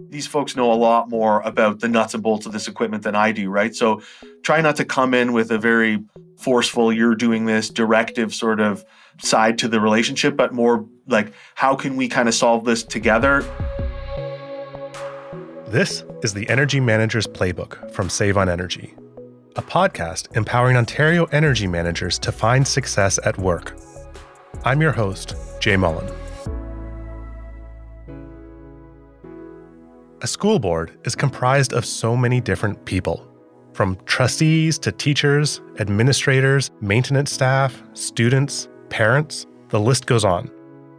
These folks know a lot more about the nuts and bolts of this equipment than I do, right? So try not to come in with a very forceful, you're doing this directive sort of side to the relationship, but more like, how can we kind of solve this together? This is the Energy Manager's Playbook from Save on Energy, a podcast empowering Ontario energy managers to find success at work. I'm your host, Jay Mullen. A school board is comprised of so many different people, from trustees to teachers, administrators, maintenance staff, students, parents, the list goes on.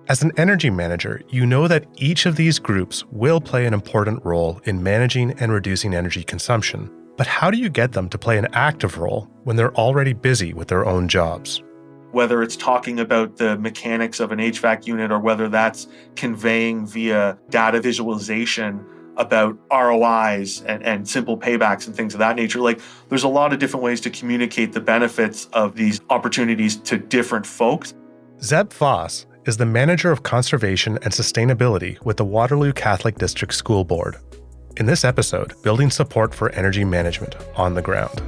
As an energy manager, you know that each of these groups will play an important role in managing and reducing energy consumption. But how do you get them to play an active role when they're already busy with their own jobs? Whether it's talking about the mechanics of an HVAC unit or whether that's conveying via data visualization about ROIs and simple paybacks and things of that nature. Like, there's a lot of different ways to communicate the benefits of these opportunities to different folks. Zeb Foss is the Manager of Conservation and Sustainability with the Waterloo Catholic District School Board. In this episode, building support for energy management on the ground.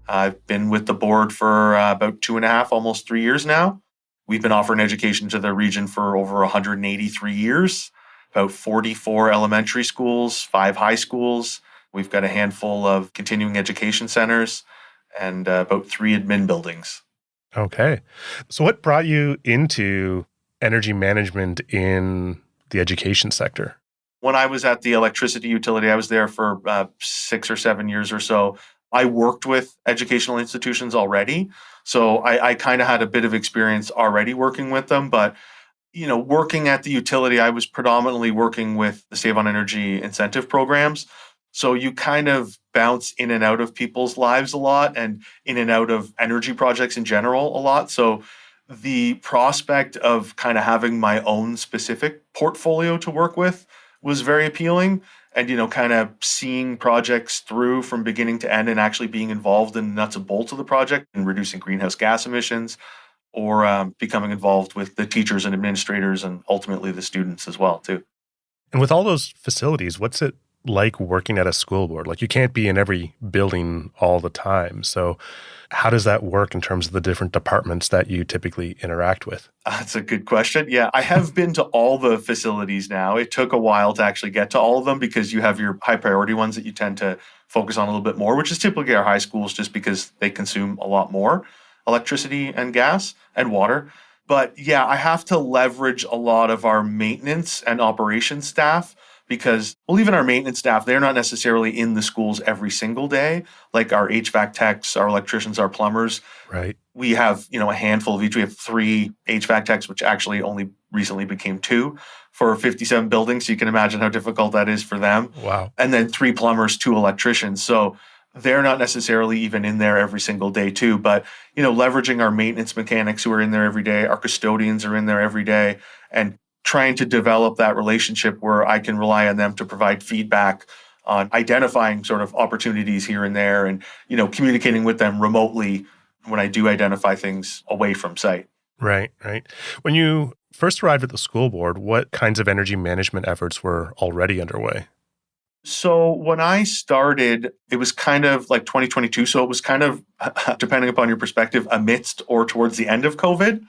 I've been with the board for about 2.5, almost 3 years now. We've been offering education to the region for over 183 years, about 44 elementary schools, 5 high schools. We've got a handful of continuing education centers and about 3 admin buildings. Okay. So what brought you into energy management in the education sector? When I was at the electricity utility, I was there for 6 or 7 years or so. I worked with educational institutions already. So I kind of had a bit of experience already working with them. But, working at the utility, I was predominantly working with the Save on Energy incentive programs. So you kind of bounce in and out of people's lives a lot and in and out of energy projects in general a lot. So the prospect of kind of having my own specific portfolio to work with was very appealing. And, kind of seeing projects through from beginning to end and actually being involved in the nuts and bolts of the project and reducing greenhouse gas emissions, or becoming involved with the teachers and administrators and ultimately the students as well, too. And with all those facilities, what's it like working at a school board? Like, you can't be in every building all the time. So how does that work in terms of the different departments that you typically interact with? That's a good question. Yeah, I have been to all the facilities now. It took a while to actually get to all of them because you have your high priority ones that you tend to focus on a little bit more, which is typically our high schools just because they consume a lot more electricity and gas and water. But yeah, I have to leverage a lot of our maintenance and operations staff because, well, even our maintenance staff, they're not necessarily in the schools every single day, like our HVAC techs, our electricians, our plumbers. Right. We have, a handful of each. We have 3 HVAC techs, which actually only recently became 2 for 57 buildings. So you can imagine how difficult that is for them. Wow. And then 3 plumbers, 2 electricians. So they're not necessarily even in there every single day too. But, leveraging our maintenance mechanics who are in there every day, our custodians are in there every day, and trying to develop that relationship where I can rely on them to provide feedback on identifying sort of opportunities here and there and, communicating with them remotely when I do identify things away from site. Right. When you first arrived at the school board, what kinds of energy management efforts were already underway? So when I started, it was kind of like 2022. So it was kind of, depending upon your perspective, amidst or towards the end of COVID.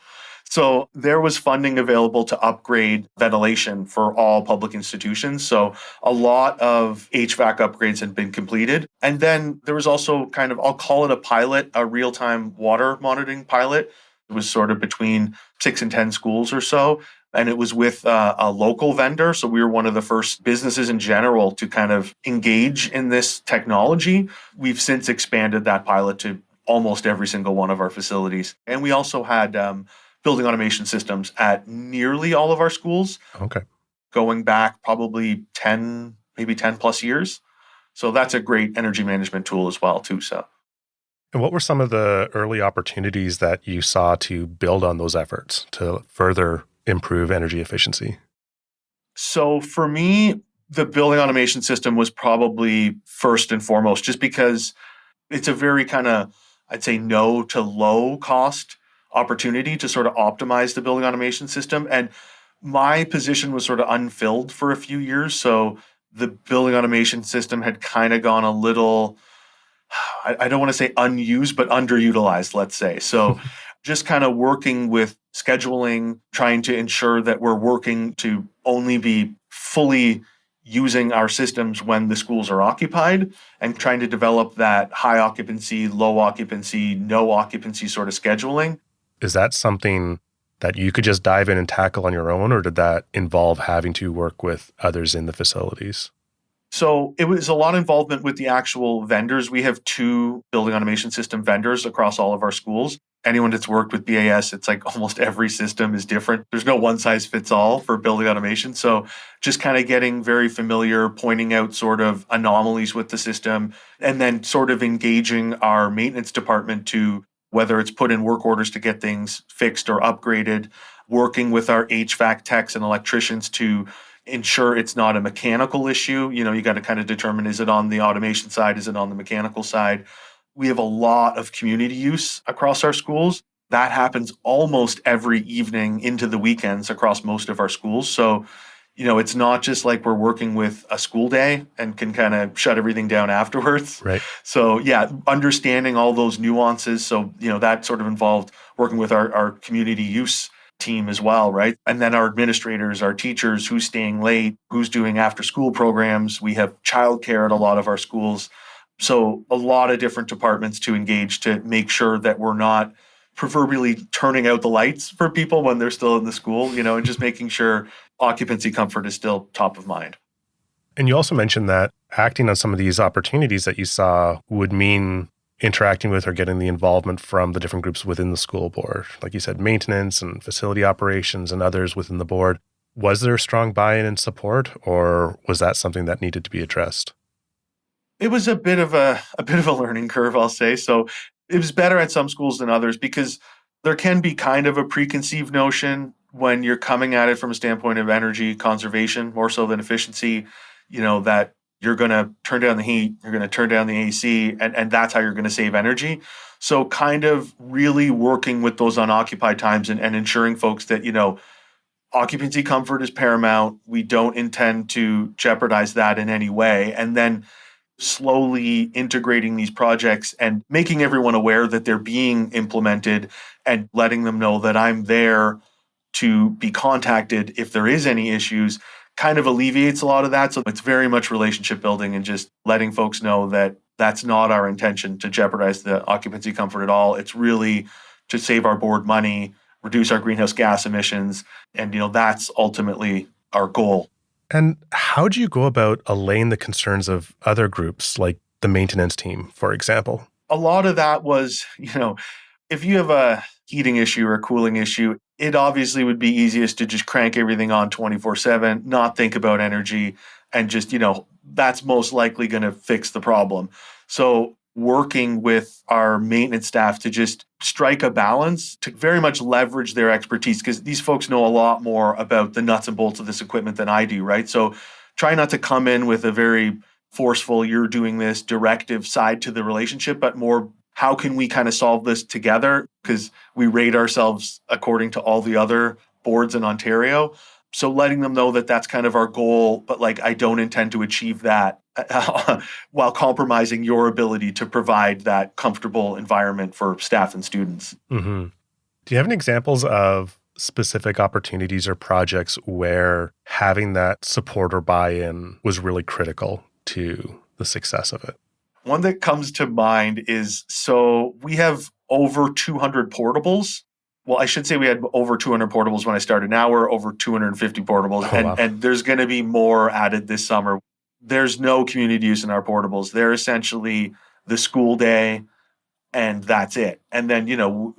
So there was funding available to upgrade ventilation for all public institutions. So a lot of HVAC upgrades had been completed. And then there was also kind of, I'll call it a pilot, a real-time water monitoring pilot. It was sort of between 6 and 10 schools or so. And it was with a local vendor. So we were one of the first businesses in general to kind of engage in this technology. We've since expanded that pilot to almost every single one of our facilities. And we also had building automation systems at nearly all of our schools. Okay. Going back probably 10, maybe 10 plus years. So that's a great energy management tool as well too. So. And what were some of the early opportunities that you saw to build on those efforts to further improve energy efficiency? So for me, the building automation system was probably first and foremost, just because it's a very kind of, I'd say, no to low cost opportunity to sort of optimize the building automation system. And My position was sort of unfilled for a few years. So the building automation system had kind of gone a little, I don't want to say unused, but underutilized, let's say. So just kind of working with scheduling, trying to ensure that we're working to only be fully using our systems when the schools are occupied, and trying to develop that high occupancy, low occupancy, no occupancy sort of scheduling. Is that something that you could just dive in and tackle on your own, or did that involve having to work with others in the facilities? So it was a lot of involvement with the actual vendors. We have 2 building automation system vendors across all of our schools. Anyone that's worked with BAS, it's like almost every system is different. There's no one size fits all for building automation. So just kind of getting very familiar, pointing out sort of anomalies with the system, and then sort of engaging our maintenance department to whether it's put in work orders to get things fixed or upgraded, working with our HVAC techs and electricians to ensure it's not a mechanical issue. You got to kind of determine, is it on the automation side? Is it on the mechanical side? We have a lot of community use across our schools. That happens almost every evening into the weekends across most of our schools. So, it's not just like we're working with a school day and can kind of shut everything down afterwards. Right. So, yeah, understanding all those nuances. So, that sort of involved working with our community use team as well, right? And then our administrators, our teachers, who's staying late, who's doing after school programs. We have childcare at a lot of our schools. So a lot of different departments to engage to make sure that we're not proverbially turning out the lights for people when they're still in the school, and just making sure occupancy comfort is still top of mind. And you also mentioned that acting on some of these opportunities that you saw would mean interacting with or getting the involvement from the different groups within the school board. Like you said, maintenance and facility operations and others within the board. Was there strong buy-in and support, or was that something that needed to be addressed? It was a bit of a learning curve, I'll say. So it was better at some schools than others because there can be kind of a preconceived notion when you're coming at it from a standpoint of energy conservation, more so than efficiency, that you're going to turn down the heat, you're going to turn down the AC, and that's how you're going to save energy. So kind of really working with those unoccupied times and ensuring folks that, occupancy comfort is paramount. We don't intend to jeopardize that in any way. And then slowly integrating these projects and making everyone aware that they're being implemented and letting them know that I'm there to be contacted if there is any issues kind of alleviates a lot of that. So it's very much relationship building and just letting folks know that that's not our intention to jeopardize the occupancy comfort at all. It's really to save our board money, reduce our greenhouse gas emissions, and that's ultimately our goal. And how do you go about allaying the concerns of other groups, like the maintenance team, for example? A lot of that was, if you have a heating issue or a cooling issue, it obviously would be easiest to just crank everything on 24/7, not think about energy, and just, that's most likely going to fix the problem. So working with our maintenance staff to just strike a balance to very much leverage their expertise, because these folks know a lot more about the nuts and bolts of this equipment than I do, right? So try not to come in with a very forceful, you're doing this directive side to the relationship, but more, how can we kind of solve this together? Because we rate ourselves according to all the other boards in Ontario. So letting them know that that's kind of our goal, but I don't intend to achieve that while compromising your ability to provide that comfortable environment for staff and students. Mm-hmm. Do you have any examples of specific opportunities or projects where having that support or buy-in was really critical to the success of it? One that comes to mind is, so we have over 200 portables. Well, I should say we had over 200 portables when I started. Now we're over 250 portables, and there's going to be more added this summer. There's no community use in our portables. They're essentially the school day, and that's it. And then,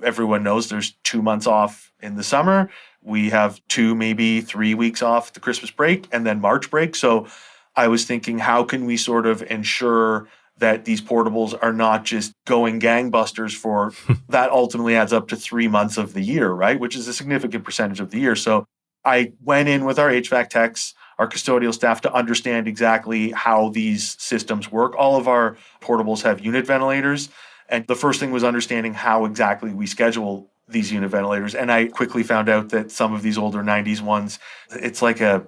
everyone knows there's 2 months off in the summer. We have 2, maybe 3 weeks off the Christmas break and then March break. So I was thinking, how can we sort of ensure that these portables are not just going gangbusters for that ultimately adds up to 3 months of the year, right? Which is a significant percentage of the year. So I went in with our HVAC techs, our custodial staff, to understand exactly how these systems work. All of our portables have unit ventilators. And the first thing was understanding how exactly we schedule these unit ventilators. And I quickly found out that some of these older 90s ones, it's like a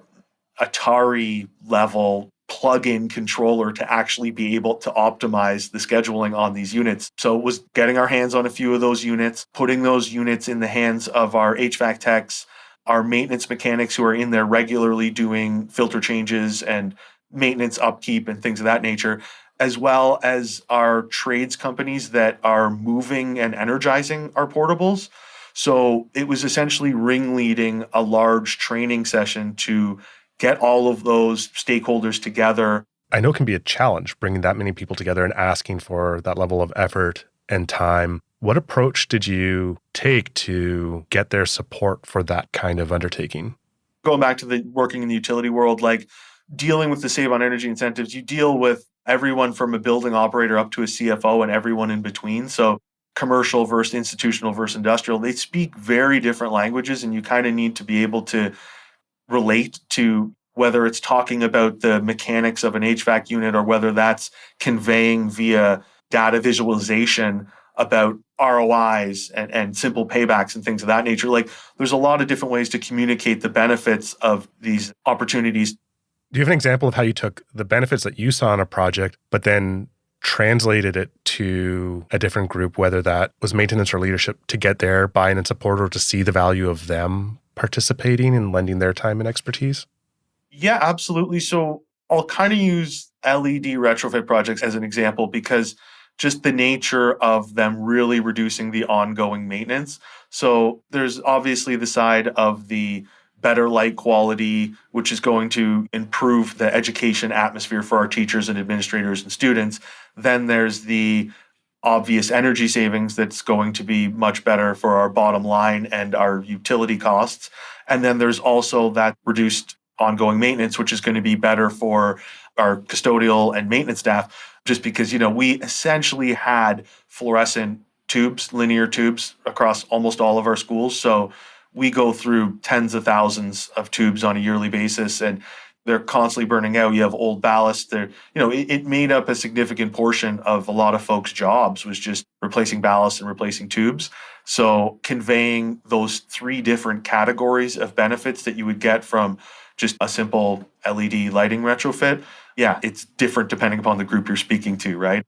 Atari level plug-in controller to actually be able to optimize the scheduling on these units. So it was getting our hands on a few of those units, putting those units in the hands of our HVAC techs, our maintenance mechanics who are in there regularly doing filter changes and maintenance upkeep and things of that nature, as well as our trades companies that are moving and energizing our portables. So it was essentially ringleading a large training session to get all of those stakeholders together. I know it can be a challenge bringing that many people together and asking for that level of effort and time. What approach did you take to get their support for that kind of undertaking? Going back to the working in the utility world, like dealing with the save on energy incentives, you deal with everyone from a building operator up to a CFO and everyone in between. So commercial versus institutional versus industrial, they speak very different languages, and you kind of need to be able to relate to whether it's talking about the mechanics of an HVAC unit or whether that's conveying via data visualization about ROIs and simple paybacks and things of that nature. Like there's a lot of different ways to communicate the benefits of these opportunities. Do you have an example of how you took the benefits that you saw in a project, but then translated it to a different group, whether that was maintenance or leadership, to get their buy-in and support or to see the value of them participating and lending their time and expertise? Yeah, absolutely. So I'll kind of use LED retrofit projects as an example because just the nature of them really reducing the ongoing maintenance. So there's obviously the side of the better light quality, which is going to improve the education atmosphere for our teachers and administrators and students. Then there's the obvious energy savings that's going to be much better for our bottom line and our utility costs. And then there's also that reduced ongoing maintenance, which is going to be better for our custodial and maintenance staff, just because, we essentially had fluorescent tubes, linear tubes across almost all of our schools. So we go through tens of thousands of tubes on a yearly basis, and they're constantly burning out. You have old ballast there. It made up a significant portion of a lot of folks' jobs was just replacing ballast and replacing tubes. So conveying those three different categories of benefits that you would get from just a simple LED lighting retrofit, yeah, it's different depending upon the group you're speaking to, right?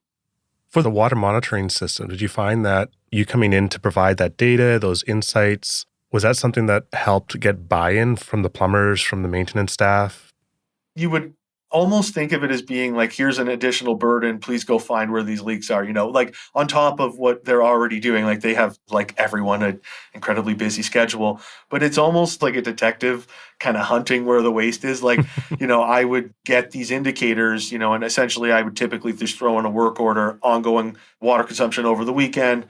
For the water monitoring system, did you find that you coming in to provide that data, those insights, was that something that helped get buy-in from the plumbers, from the maintenance staff? You would almost think of it as being like, here's an additional burden, please go find where these leaks are, like on top of what they're already doing. Like they have, like everyone, an incredibly busy schedule, but it's almost like a detective kind of hunting where the waste is. Like, I would get these indicators, and essentially I would typically just throw in a work order, ongoing water consumption over the weekend,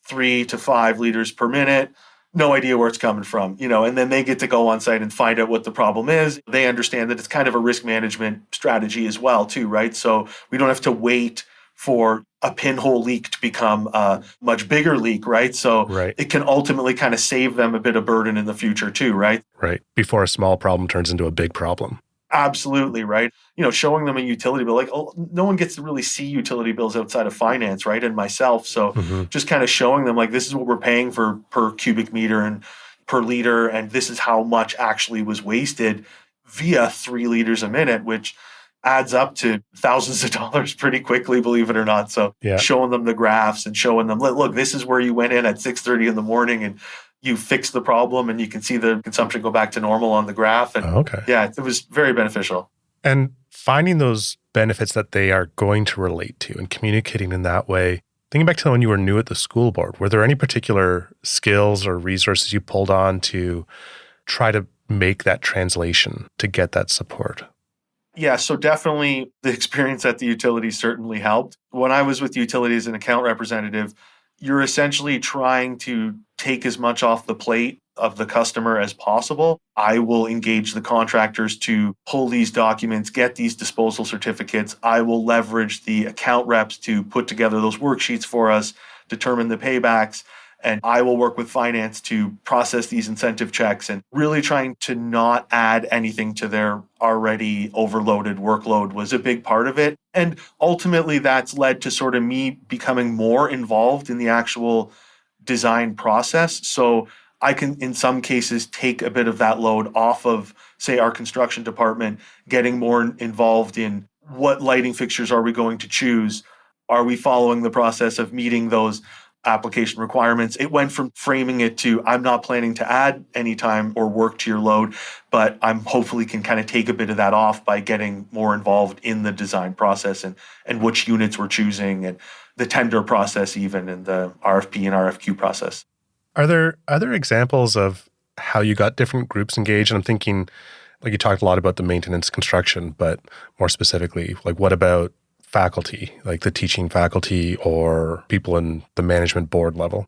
3 to 5 liters per minute. No idea where it's coming from, and then they get to go on site and find out what the problem is. They understand that it's kind of a risk management strategy as well, too, right? So we don't have to wait for a pinhole leak to become a much bigger leak, right? So Right. it can ultimately kind of save them a bit of burden in the future, too, right? Right. Before a small problem turns into a big problem. Absolutely, right? Showing them a utility bill, like no one gets to really see utility bills outside of finance, right? And myself. So Mm-hmm. just kind of showing them like this is what we're paying for per cubic meter and per liter, and this is how much actually was wasted via 3 liters a minute, which adds up to thousands of dollars pretty quickly, believe it or not. So Yeah. showing them the graphs and showing them, look, this is where you went in at 6:30 in the morning and you fix the problem, and you can see the consumption go back to normal on the graph. And Okay. yeah, it was very beneficial. And finding those benefits that they are going to relate to and communicating in that way. Thinking back to when you were new at the school board, were there any particular skills or resources you pulled on to try to make that translation to get that support? Yeah, so definitely the experience at the utilities certainly helped. When I was with the utilities as an account representative, you're essentially trying to take as much off the plate of the customer as possible. I will engage the contractors to pull these documents, get these disposal certificates. I will leverage the account reps to put together those worksheets for us, determine the paybacks. And I will work with finance to process these incentive checks and really trying to not add anything to their already overloaded workload was a big part of it. And ultimately, that's led to sort of me becoming more involved in the actual design process. So I can, in some cases, take a bit of that load off of, say, our construction department, getting more involved in what lighting fixtures are we going to choose? Are we following the process of meeting those application requirements? It went from framing it to, I'm not planning to add any time or work to your load, but I'm hopefully can kind of take a bit of that off by getting more involved in the design process and which units we're choosing and the tender process even and the RFP and RFQ process. Are there other examples of how you got different groups engaged? And I'm thinking, like you talked a lot about the maintenance construction, but more specifically, like what about faculty, like the teaching faculty or people in the management board level?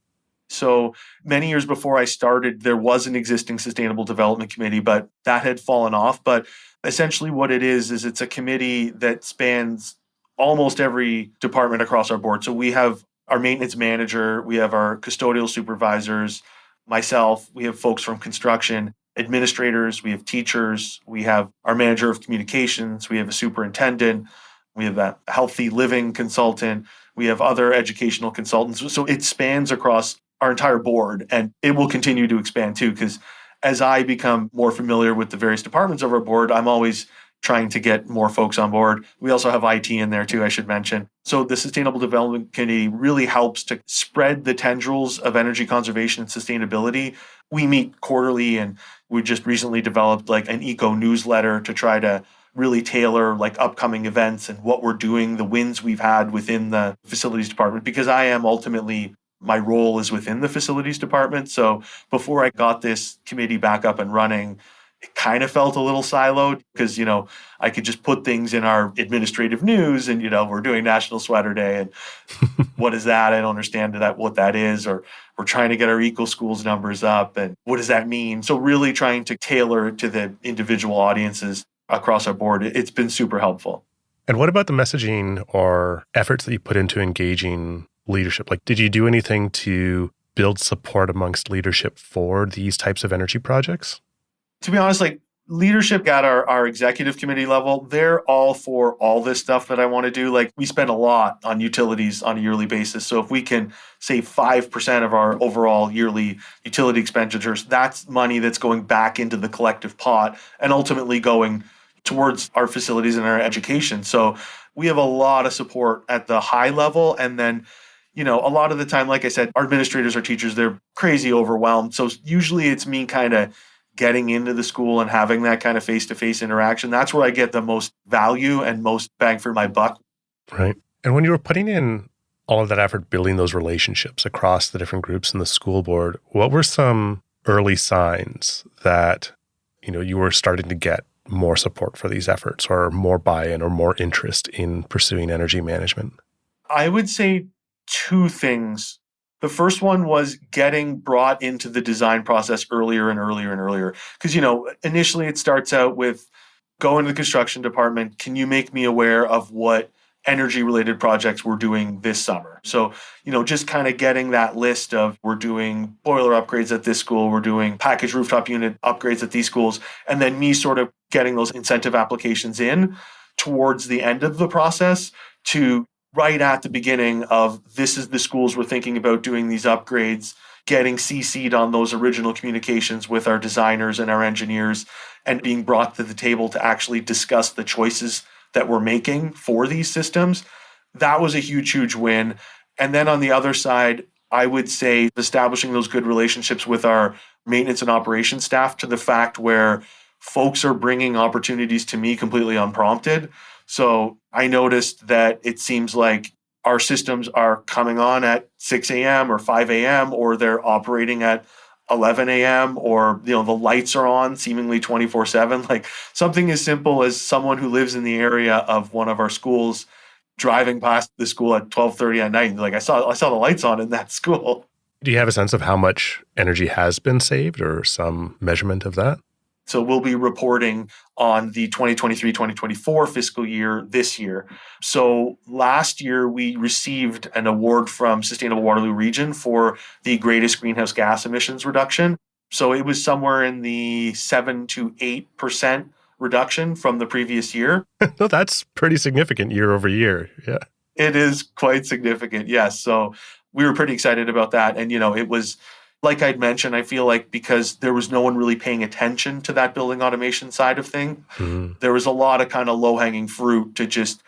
So many years before I started, there was an existing sustainable development committee, but that had fallen off. But essentially what it is it's a committee that spans almost every department across our board. So we have our maintenance manager, we have our custodial supervisors, myself, we have folks from construction, administrators, we have teachers, we have our manager of communications, we have a superintendent, we have a healthy living consultant, we have other educational consultants. So it spans across our entire board, and it will continue to expand too, because as I become more familiar with the various departments of our board, I'm always trying to get more folks on board. We also have IT in there too, I should mention. So the Sustainable Development Committee really helps to spread the tendrils of energy conservation and sustainability. We meet quarterly, and we just recently developed like an eco newsletter to try to really tailor like upcoming events and what we're doing, the wins we've had within the facilities department, because I am ultimately, my role is within the facilities department. So before I got this committee back up and running, it kind of felt a little siloed because, I could just put things in our administrative news and, we're doing National Sweater Day and what is that? I don't understand what that is. Or we're trying to get our eco schools numbers up and what does that mean? So really trying to tailor it to the individual audiences across our board. It's been super helpful. And what about the messaging or efforts that you put into engaging leadership? Like, did you do anything to build support amongst leadership for these types of energy projects? To be honest, like leadership at our executive committee level, they're all for all this stuff that I want to do. Like we spend a lot on utilities on a yearly basis. So if we can save 5% of our overall yearly utility expenditures, that's money that's going back into the collective pot and ultimately going towards our facilities and our education. So we have a lot of support at the high level. And then, a lot of the time, like I said, our administrators, our teachers, they're crazy overwhelmed. So usually it's me kind of getting into the school and having that kind of face-to-face interaction. That's where I get the most value and most bang for my buck. Right. And when you were putting in all of that effort, building those relationships across the different groups in the school board, what were some early signs that, you were starting to get more support for these efforts or more buy-in or more interest in pursuing energy management? I would say two things. The first one was getting brought into the design process earlier and earlier and earlier. Because, initially it starts out with going to the construction department. Can you make me aware of what energy related projects we're doing this summer? So, just kind of getting that list of we're doing boiler upgrades at this school, we're doing package rooftop unit upgrades at these schools, and then me sort of getting those incentive applications in towards the end of the process to right at the beginning of this is the schools we're thinking about doing these upgrades, getting CC'd on those original communications with our designers and our engineers and being brought to the table to actually discuss the choices that we're making for these systems. That was a huge, huge win. And then on the other side, I would say establishing those good relationships with our maintenance and operations staff to the fact where folks are bringing opportunities to me completely unprompted. So I noticed that it seems like our systems are coming on at 6 a.m. or 5 a.m. or they're operating at 11 a.m. or, the lights are on seemingly 24/7. Like something as simple as someone who lives in the area of one of our schools driving past the school at 12:30 at night. Like I saw the lights on in that school. Do you have a sense of how much energy has been saved or some measurement of that? So we'll be reporting on the 2023-2024 fiscal year this year. So last year, we received an award from Sustainable Waterloo Region for the greatest greenhouse gas emissions reduction. So it was somewhere in the 7 to 8% reduction from the previous year. No, that's pretty significant year over year. Yeah. It is quite significant, yes. So we were pretty excited about that. And, it was, like I'd mentioned, I feel like because there was no one really paying attention to that building automation side of thing, there was a lot of kind of low-hanging fruit to just,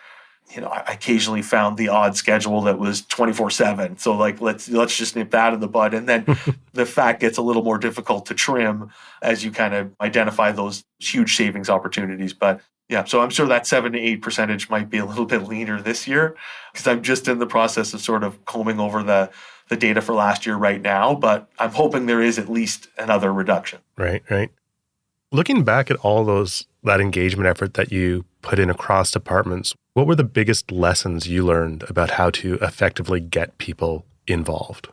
I occasionally found the odd schedule that was 24/7. So like, let's just nip that in the bud. And then the fat gets a little more difficult to trim as you kind of identify those huge savings opportunities. But yeah, so I'm sure that 7 to 8% might be a little bit leaner this year because I'm just in the process of sort of combing over the data for last year right now. But I'm hoping there is at least another reduction. Right. Looking back at all that engagement effort that you put in across departments, what were the biggest lessons you learned about how to effectively get people involved?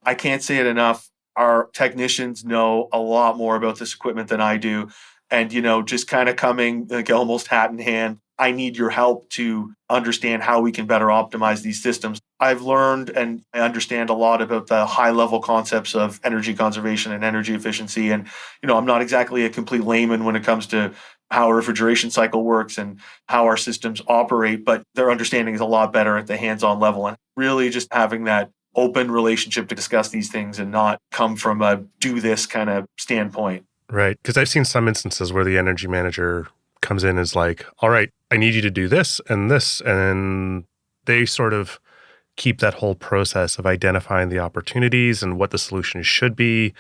I can't say it enough. Our technicians know a lot more about this equipment than I do. And, just kind of coming like almost hat in hand, I need your help to understand how we can better optimize these systems. I've learned and I understand a lot about the high level concepts of energy conservation and energy efficiency. And, I'm not exactly a complete layman when it comes to how a refrigeration cycle works and how our systems operate, but their understanding is a lot better at the hands-on level. And really just having that open relationship to discuss these things and not come from a do this kind of standpoint. Right. Because I've seen some instances where the energy manager comes in and is like, all right, I need you to do this. And they sort of keep that whole process of identifying the opportunities and what the solution should be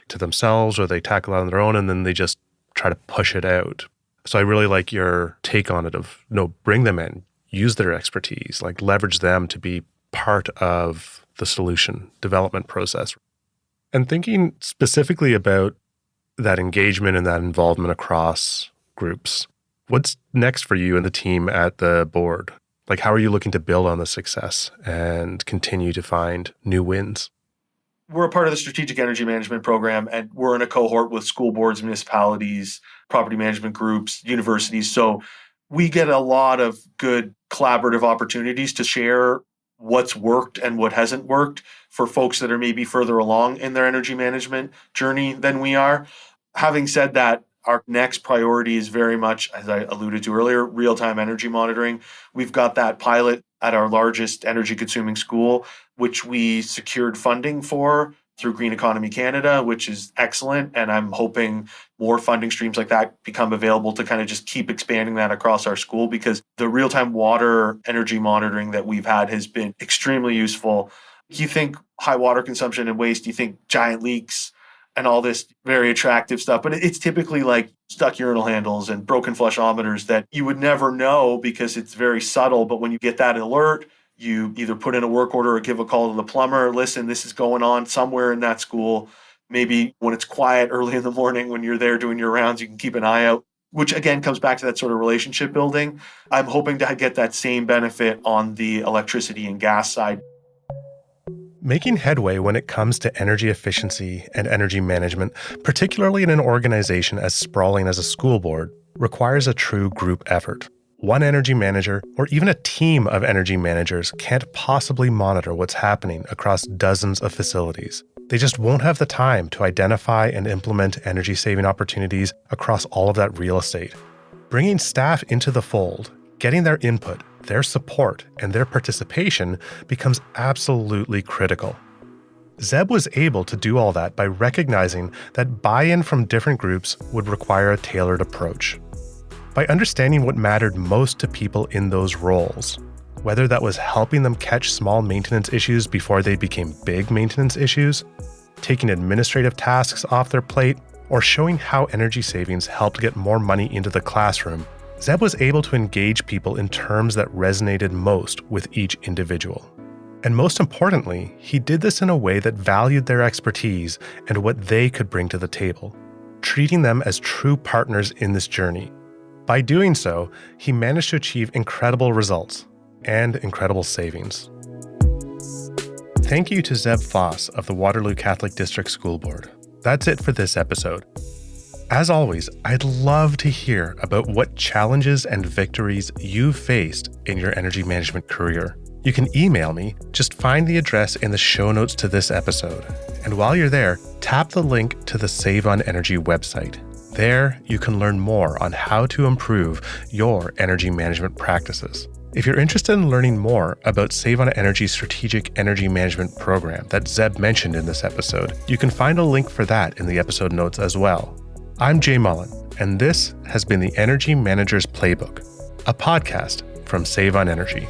to themselves, or they tackle it on their own and then they just try to push it out. So I really like your take on it of, no, bring them in, use their expertise, like leverage them to be part of the solution development process. And thinking specifically about that engagement and that involvement across groups, what's next for you and the team at the board? Like, how are you looking to build on the success and continue to find new wins? We're a part of the Strategic Energy Management Program, and we're in a cohort with school boards, municipalities, property management groups, universities. So we get a lot of good collaborative opportunities to share what's worked and what hasn't worked for folks that are maybe further along in their energy management journey than we are. Having said that, our next priority is very much, as I alluded to earlier, real-time energy monitoring. We've got that pilot at our largest energy-consuming school, which we secured funding for through Green Economy Canada, which is excellent. And I'm hoping more funding streams like that become available to kind of just keep expanding that across our school, because the real-time water energy monitoring that we've had has been extremely useful. You think high water consumption and waste, you think giant leaks and all this very attractive stuff, but it's typically like stuck urinal handles and broken flushometers that you would never know because it's very subtle. But when you get that alert, you either put in a work order or give a call to the plumber. Listen, this is going on somewhere in that school. Maybe when it's quiet early in the morning, when you're there doing your rounds, you can keep an eye out, which again comes back to that sort of relationship building. I'm hoping to get that same benefit on the electricity and gas side. Making headway when it comes to energy efficiency and energy management, particularly in an organization as sprawling as a school board, requires a true group effort. One energy manager, or even a team of energy managers, can't possibly monitor what's happening across dozens of facilities. They just won't have the time to identify and implement energy-saving opportunities across all of that real estate. Bringing staff into the fold, getting their input, their support, and their participation becomes absolutely critical. Zeb was able to do all that by recognizing that buy-in from different groups would require a tailored approach. By understanding what mattered most to people in those roles, whether that was helping them catch small maintenance issues before they became big maintenance issues, taking administrative tasks off their plate, or showing how energy savings helped get more money into the classroom, Zeb was able to engage people in terms that resonated most with each individual. And most importantly, he did this in a way that valued their expertise and what they could bring to the table, treating them as true partners in this journey. By doing so, he managed to achieve incredible results and incredible savings. Thank you to Zeb Foss of the Waterloo Catholic District School Board. That's it for this episode. As always, I'd love to hear about what challenges and victories you've faced in your energy management career. You can email me, just find the address in the show notes to this episode. And while you're there, tap the link to the Save on Energy website. There, you can learn more on how to improve your energy management practices. If you're interested in learning more about Save on Energy's strategic energy management program that Zeb mentioned in this episode, you can find a link for that in the episode notes as well. I'm Jay Mullen, and this has been the Energy Manager's Playbook, a podcast from Save on Energy.